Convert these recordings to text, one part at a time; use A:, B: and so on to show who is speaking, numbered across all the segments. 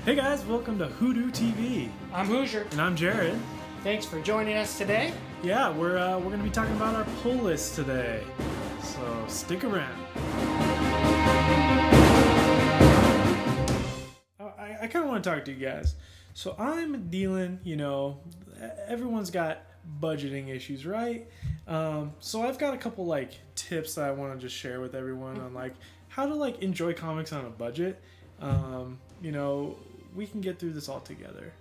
A: Hey guys, welcome to WhoDooTV.
B: I'm Hooser.
A: And I'm Jared.
B: Thanks for joining us today.
A: Yeah, we're going to be talking about our pull list today. So stick around. I kind of want to talk to you guys. So I'm dealing, everyone's got budgeting issues, right? So I've got a couple tips that I want to just share with everyone on how to enjoy comics on a budget. We can get through this all together.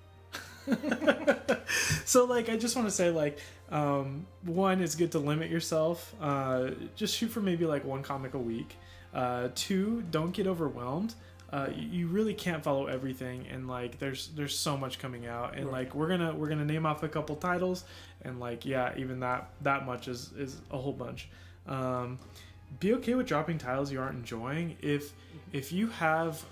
A: So I just want to say one, it's good to limit yourself. Just shoot for maybe one comic a week. Two, don't get overwhelmed. You really can't follow everything, and there's so much coming out, and
B: right.
A: we're gonna name off a couple titles, and even that much is a whole bunch. Be okay with dropping titles you aren't enjoying. If you have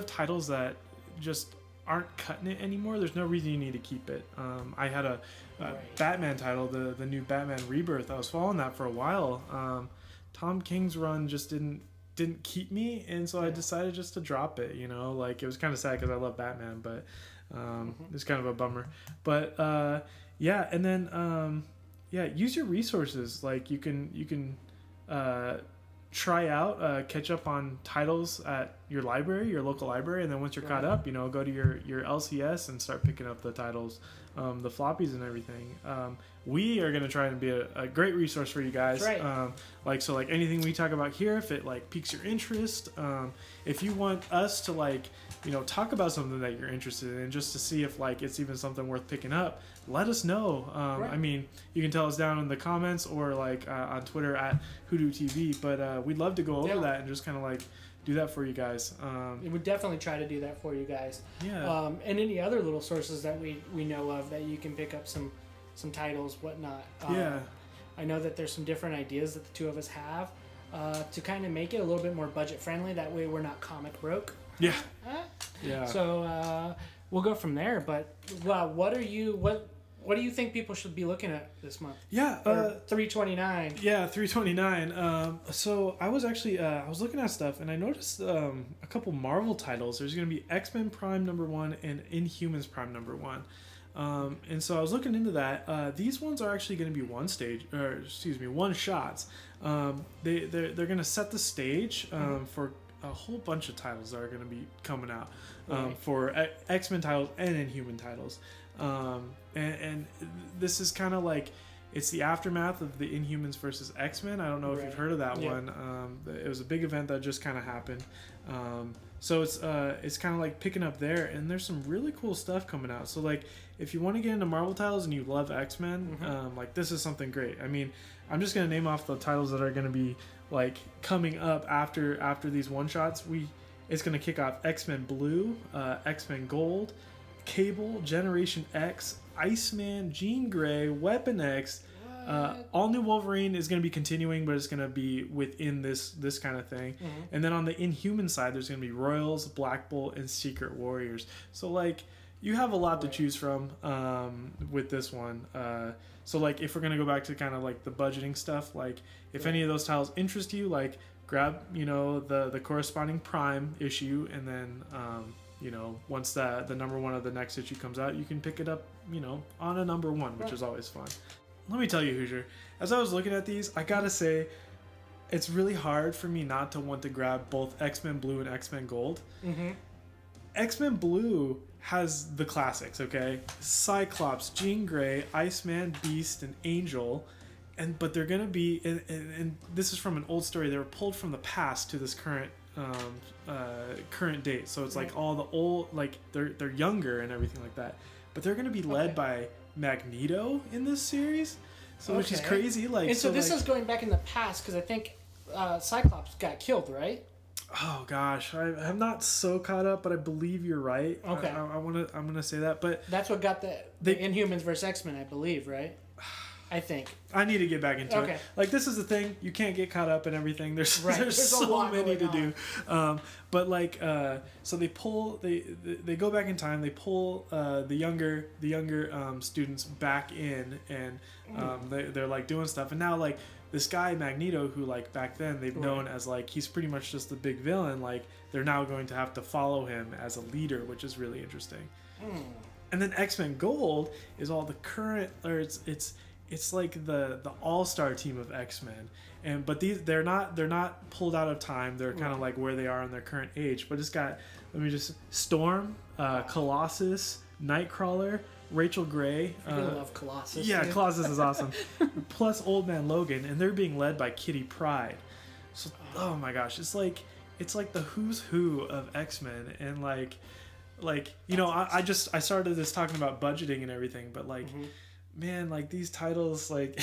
A: titles that just aren't cutting it anymore, there's no reason you need to keep it. I had a
B: right.
A: Batman title, the new Batman Rebirth. I was following that for a while. Tom King's run just didn't keep me, and so I decided just to drop it. It was kind of sad because I love Batman, but it's kind of a bummer. But and then use your resources. You can try out, catch up on titles at your local library, and then once you're caught up, go to your LCS and start picking up the titles, the floppies and everything. We are going to try and be a great resource for you guys.
B: That's right.
A: Anything we talk about here, if it piques your interest, if you want us to talk about something that you're interested in, just to see if it's even something worth picking up, let us know.
B: Right.
A: I mean, you can tell us down in the comments or on Twitter at WhoDooTV, but we'd love to go over that and just kind of do that for you guys.
B: We would definitely try to do that for you guys.
A: Yeah.
B: And any other little sources that we know of that you can pick up some titles, whatnot. I know that there's some different ideas that the two of us have to kind of make it a little bit more budget friendly. That way we're not comic broke.
A: Yeah. Yeah.
B: So we'll go from there. But what do you think people should be looking at this month?
A: Yeah.
B: $3.29.
A: Yeah, $3.29. So I was actually I was looking at stuff, and I noticed a couple Marvel titles. There's going to be X-Men Prime #1 and Inhumans Prime #1. And so I was looking into that. These ones are actually going to be one shots. They're going to set the stage for a whole bunch of titles that are going to be coming out for X-Men titles and Inhuman titles. And this is kind of it's the aftermath of the Inhumans versus X-Men. I don't know if you've heard of that one. It was a big event that just kind of happened. So it's kind of picking up there, and there's some really cool stuff coming out. So if you want to get into Marvel titles and you love X-Men, this is something great. I mean, I'm just gonna name off the titles that are gonna be coming up after these one shots. It's gonna kick off X-Men Blue, X-Men Gold, Cable, Generation X, Iceman, Jean Grey, Weapon X. All New Wolverine is going to be continuing, but it's going to be within this kind of thing. And then on the Inhuman side, there's going to be Royals, Black Bolt, and Secret Warriors. So you have a lot to choose from with this one. So if we're going to go back to kind of the budgeting stuff, if any of those titles interest you, grab the corresponding Prime issue, and then once the #1 of the next issue comes out, you can pick it up on a #1, which is always fun. Let me tell you, Hooser, as I was looking at these, I gotta say, it's really hard for me not to want to grab both X-Men Blue and X-Men Gold. X-Men Blue has the classics, okay? Cyclops, Jean Grey, Iceman, Beast, and Angel. But they're gonna be, and this is from an old story, they were pulled from the past to this current date. So it's all the old, they're younger and everything like that. But they're gonna be led by Magneto in this series, which is crazy.
B: And so this is going back in the past, because I think Cyclops got killed, right?
A: Oh gosh, I'm not so caught up, but I believe you're right.
B: Okay,
A: I'm gonna say that, but
B: that's what got the Inhumans versus X-Men, I believe, right? I think
A: I need to get back into it. This is the thing, you can't get caught up in everything. There's so many to do. So they go back in time. They pull the younger students back in, and they're doing stuff. And now this guy Magneto, who like back then they've known as like he's pretty much just the big villain, like they're now going to have to follow him as a leader, which is really interesting. And then X-Men Gold is all the current, or it's like the all-star team of X-Men, but they're not pulled out of time. They're kind of like where they are in their current age. But it's got, let me just, Storm, Colossus, Nightcrawler, Rachel Gray.
B: I love Colossus.
A: Yeah, dude. Colossus is awesome. Plus Old Man Logan, and they're being led by Kitty Pryde. So, oh my gosh, it's like the who's who of X-Men, and like you know, I started this talking about budgeting and everything, but like, man, like these titles, like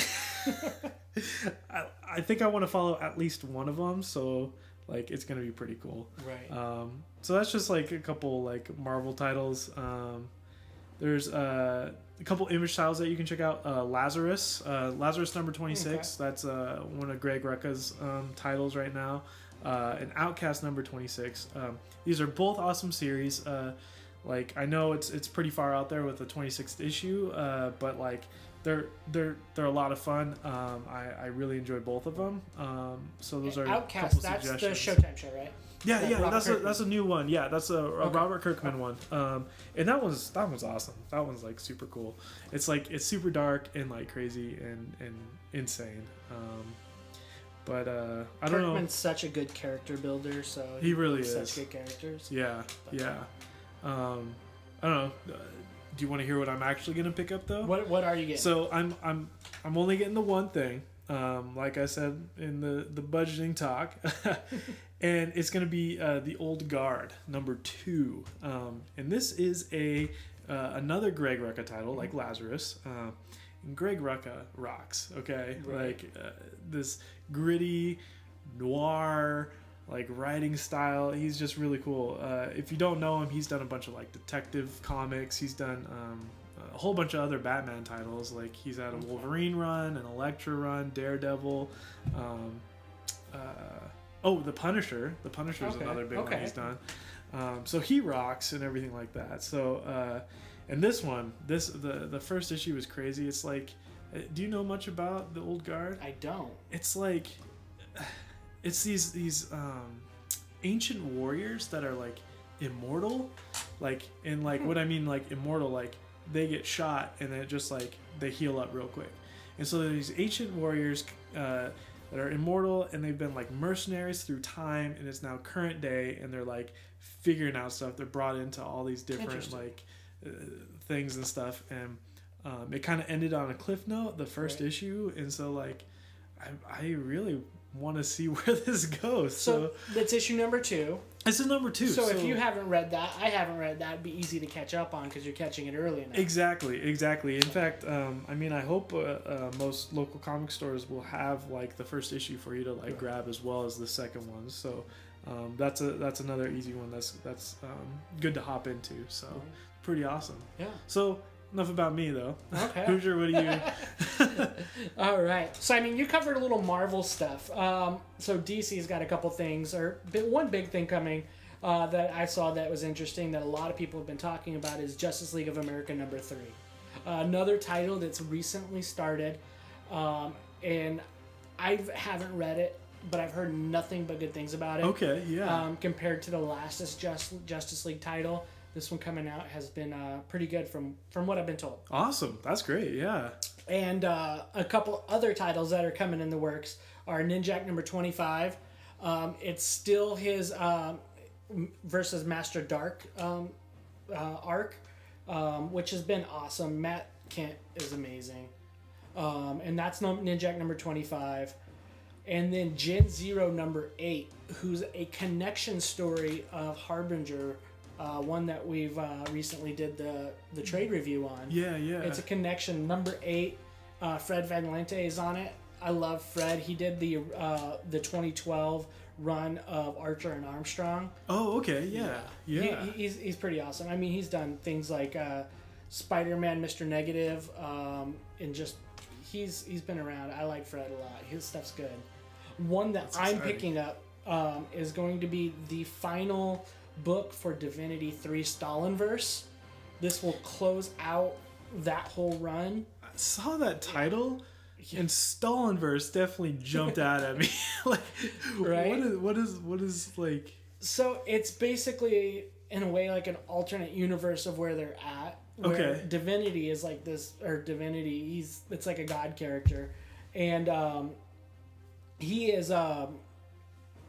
A: I think I want to follow at least one of them, so like it's gonna be pretty cool.
B: Right.
A: So that's just like a couple like Marvel titles. There's a couple Image titles that you can check out. Lazarus number 26. Okay. That's one of Greg Rucka's titles right now. And Outcast number 26. These are both awesome series. Like I know it's pretty far out there with the 26th issue, but like they're a lot of fun. I really enjoy both of them. So those are
B: Outcast. That's the Showtime show, right?
A: Yeah. That's a new one. Yeah, that's a Robert Kirkman one. And that one's awesome. That one's like super cool. It's like it's super dark and like crazy and insane. But I don't know.
B: Kirkman's such a good character builder, so
A: he really is.
B: Such good characters.
A: Yeah. I don't know. Do you want to hear what I'm actually gonna pick up though?
B: What are you getting?
A: So I'm only getting the one thing. Like I said in the budgeting talk, and it's gonna be the Old Guard number 2. And this is another Greg Rucka title, like Lazarus. And Greg Rucka rocks. Okay, right. Like this gritty noir like writing style. He's just really cool. If you don't know him, he's done a bunch of like detective comics. He's done a whole bunch of other Batman titles. Like he's had a Wolverine run, an Elektra run, Daredevil. The Punisher. The Punisher is another big one he's done. So he rocks and everything like that. So and this one, the first issue is crazy. It's like, do you know much about the Old Guard?
B: I don't.
A: It's like, it's these ancient warriors that are like immortal, like, and like what I mean like immortal, like they get shot and then just like they heal up real quick. And so these ancient warriors that are immortal, and they've been like mercenaries through time, and it's now current day, and they're like figuring out stuff. They're brought into all these different like things and stuff, and it kind of ended on a cliff note, the first issue, and so like I really want to see where this goes. So
B: that's issue number 2.
A: It's in number 2.
B: So if you haven't read that, I haven't read that, it'd be easy to catch up on because you're catching it early enough.
A: Exactly. In fact, I mean, I hope most local comic stores will have like the first issue for you to like grab as well as the second one. So that's another easy one that's good to hop into. So pretty awesome. Yeah. So enough about me though.
B: Okay.
A: Hooser, what do you?
B: All right. So I mean, you covered a little Marvel stuff. So DC's got a couple things, or one big thing coming that I saw that was interesting that a lot of people have been talking about is Justice League of America number 3, another title that's recently started, and I haven't read it, but I've heard nothing but good things about it.
A: Okay. Yeah.
B: Compared to the last Justice League title. This one coming out has been pretty good from what I've been told. Awesome.
A: That's great. Yeah.
B: And a couple other titles that are coming in the works are Ninjak number 25. It's still his versus Master Dark arc, which has been awesome. Matt Kent is amazing. And that's Ninjak number 25. And then Gen Zero number 8, who's a connection story of Harbinger, one that we've recently did the trade review on.
A: Yeah.
B: It's a connection. Number 8, Fred Van Lente is on it. I love Fred. He did the 2012 run of Archer and Armstrong.
A: Oh, okay. Yeah.
B: He's pretty awesome. I mean, he's done things like Spider-Man, Mr. Negative, and just he's been around. I like Fred a lot. His stuff's good. One that I'm picking up is going to be the final book for Divinity 3 Stalinverse. This will close out that whole run.
A: I saw that title. And Stalinverse definitely jumped out at me. Like,
B: right?
A: What is like?
B: So it's basically in a way like an alternate universe of where they're at. Where Divinity is like this, or Divinity. It's like a god character, and he is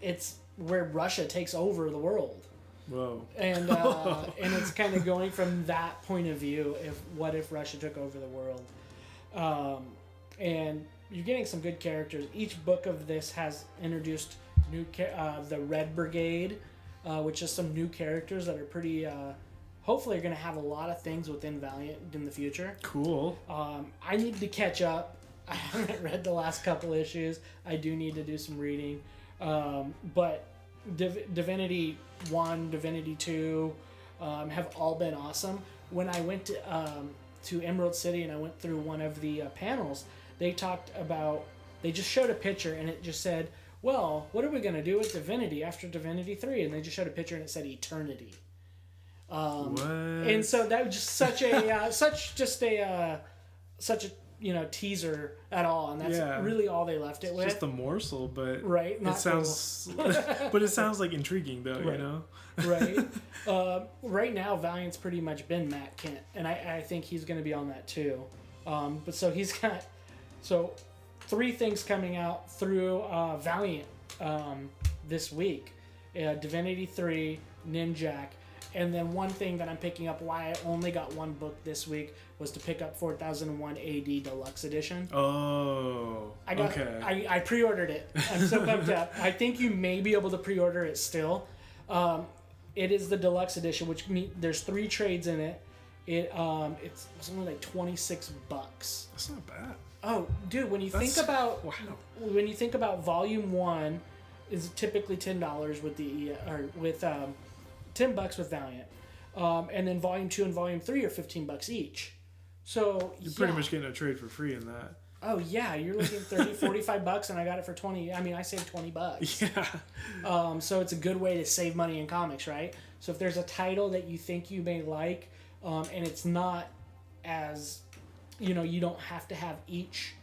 B: it's where Russia takes over the world.
A: Whoa.
B: And and it's kind of going from that point of view. What if Russia took over the world? And you're getting some good characters. Each book of this has introduced the Red Brigade, which is some new characters that are pretty. Hopefully, are going to have a lot of things within Valiant in the future.
A: Cool.
B: I need to catch up. I haven't read the last couple issues. I do need to do some reading. But Divinity 1, Divinity 2 have all been awesome. When I went to Emerald City and I went through one of the panels, they just showed a picture and it just said, well, what are we going to do with Divinity after Divinity 3? And they just showed a picture and it said Eternity. And so that was just such a teaser at all, and that's really all they left it with.
A: Just a morsel, but
B: right,
A: it sounds, but it sounds like intriguing though,
B: right.
A: You know.
B: Right. Right now, Valiant's pretty much been Matt Kent, and I think he's going to be on that too. But so he's got 3 things coming out through Valiant this week: Divinity 3, Ninjak. And then one thing that I'm picking up, why I only got one book this week, was to pick up 4001 AD Deluxe Edition.
A: Oh, okay.
B: I pre-ordered it. I'm so pumped up. I think you may be able to pre-order it still. It is the Deluxe Edition, which there's 3 trades in it. It's only like $26.
A: That's not bad.
B: Oh, dude, when you think about Volume 1, is typically $10 with $10 with Valiant, and then Volume 2 and Volume 3 are $15 each. So
A: you're pretty much getting a trade for free in that.
B: Oh yeah, you're looking at $30-$45, and I got it for $20. I mean, I saved $20.
A: Yeah.
B: So it's a good way to save money in comics, right? So if there's a title that you think you may like, and it's not as, you don't have to have each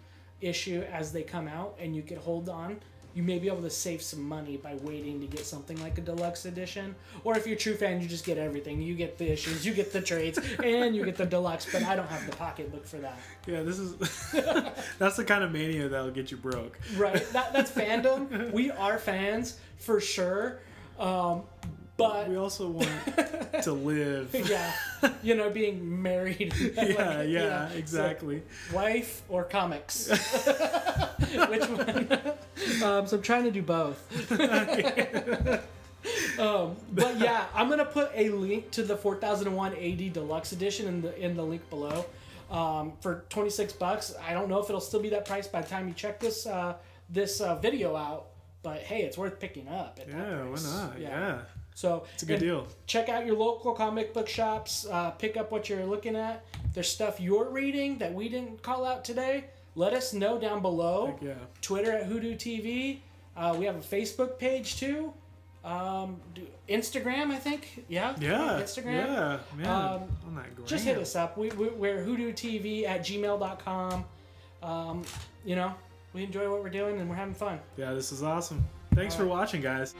B: issue as they come out, and you could hold on. You may be able to save some money by waiting to get something like a deluxe edition. Or if you're a true fan, you just get everything. You get the issues, you get the trades, and you get the deluxe, but I don't have the pocketbook for that.
A: Yeah, this is... that's the kind of mania that'll get you broke.
B: Right. That's fandom. We are fans, for sure. But
A: we also want to live.
B: Yeah. Being married.
A: Yeah, exactly.
B: So, wife or comics? Which one? So I'm trying to do both. But yeah, I'm going to put a link to the 4001 AD Deluxe Edition in the link below for $26. I don't know if it'll still be that price by the time you check this video out, but hey, it's worth picking up.
A: Yeah, why not? Yeah.
B: So
A: it's a good deal.
B: Check out your local comic book shops. Pick up what you're looking at. If there's stuff you're reading that we didn't call out today, let us know down below.
A: Heck yeah.
B: Twitter at WhoDooTV. We have a Facebook page too. Instagram, I think. Yeah. Instagram.
A: Yeah. Man, on that gram.
B: Just hit us up. We're WhoDooTV at gmail.com. We enjoy what we're doing and we're having fun.
A: Yeah, this is awesome. Thanks for watching, guys.